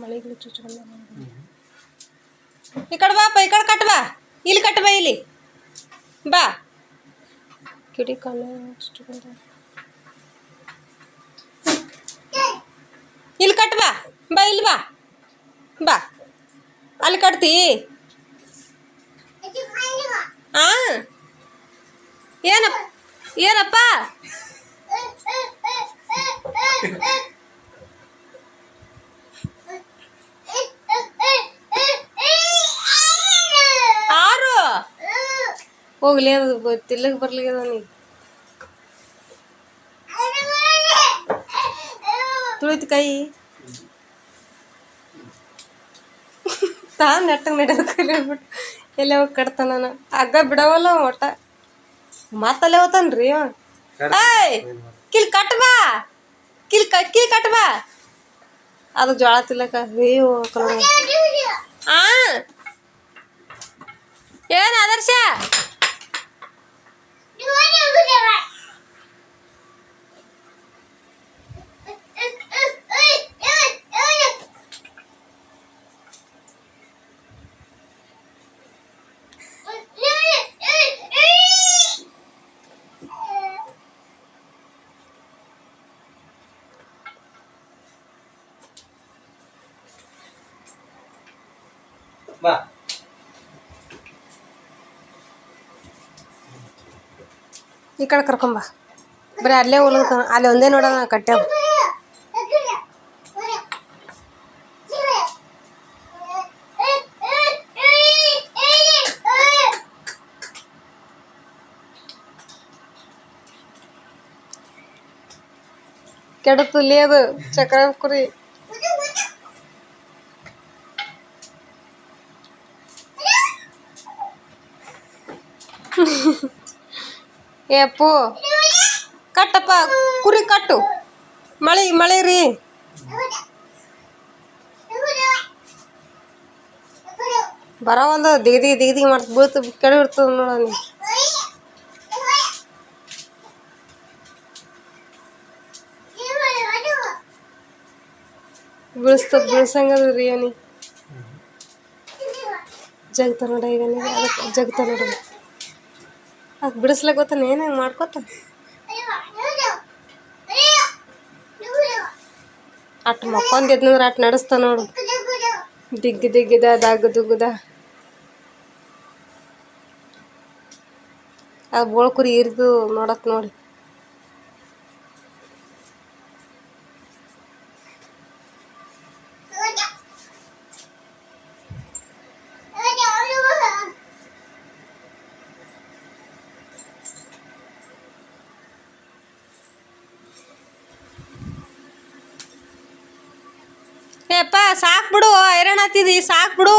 ಮಳೆಗಳು ಚುಚ್ಕೊಂಡು ಈ ಕಡೆ ಬಾಪ, ಈ ಕಡೆ ಕಟ್ ಬಾ, ಇಲ್ಲಿ ಕಟ್ ಬಾ, ಇಲ್ಲಿ ಬಾ. ಕಿಡಿ ಕಾಲ ಚುಚ್ಕೊಂಡ ಇಲ್ಲಿ ಕಟ್ ಬಾ, ಬಾ ಇಲ್ಲಿ ಬಾ, ಬಾ ಅಲ್ಲಿ ಕಟ್ತಿ. ಹಾಂ ಏನಪ್ಪ ಆರು ಹೋಗ್ಲಿ, ಅದು ತಿಲ್ಲಗೆ ಬರ್ಲಿಕ್ಕೆ ಅವನಿಗೆ ತುಳಿತು ಕೈ ತಾ ನೆಟ್ಟಗೆ ನಡೆಯೋದು ಬಿಟ್ಟು ಎಲ್ಲೇ ಹೋಗಿ ಕಟ್ತಾನ. ಹಗ್ಗ ಬಿಡವಲ್ಲ ಒಟ್ಟ ಮತ್ತಲ್ಲೇ ಹೋತಾನ್ರಿ ಅವ. ಏಯ್ ಕಿಲ್ ಕಟ್ ಬಾ, ಕಿಲ್ ಕಟ್ ಬಾ. ಅದು ಜೋಳ ತಿಲ್ಲಕ ಹಾಂ ಏನು ಆದರ್ಶ ಬಾ. ಈ ಕಡೆ ಕರ್ಕೊಂಬ. ಬರೀ ಅಲ್ಲೇ ಉಳ್ತಾನ, ಅಲ್ಲಿ ಒಂದೇ ನೋಡೋಣ ಕಟ್ಟ್ಯಾವ. ಕೆಡತಲ್ಲಿ ಅದು ಚಕ್ರ ಕುರಿ. ಏ ಅಪ್ಪು ಕಟ್ಟಪ್ಪ, ಕುರಿ ಕಟ್ಟು. ಮಳೆ ರೀ. ಬರೋ ಒಂದು ದಿಗದಿ ಮಾಡ್ತ ಬೀಳ್ತು ಕೆಳ ಇರ್ತದ ನೋಡ. ನೀ ಬೀಳ್ಸಂಗದ್ರಿ ಅವನಿಗೆ ಜಗ್ತ ನೋಡ. ಈಗ ಅದಕ್ಕೆ ಜಗ್ತ ನೋಡ. ಅದಕ್ಕೆ ಬಿಡಿಸ್ಲಕ್ಕ ಗೊತ್ತಾನೆ ಏನು ಹಂಗೆ ಮಾಡ್ಕೊತ ಅಟ್ ಮಕ್ಕೊಂದಿದ್ನಂದ್ರೆ ಅಟ್ ನಡೆಸ್ತಾ ನೋಡು. ದಿಗ್ಗಿದ ದುಗ್ಗದ ಅದು ಬೋಳ್ಕುರಿ ಇರಿದು ನೋಡಕ್ ನೋಡಿ. ಏಪ್ಪ ಸಾಕು ಬಿಡು, ಹೈರಾಣ ಆಗ್ತಿದಿ, ಸಾಕು ಬಿಡು.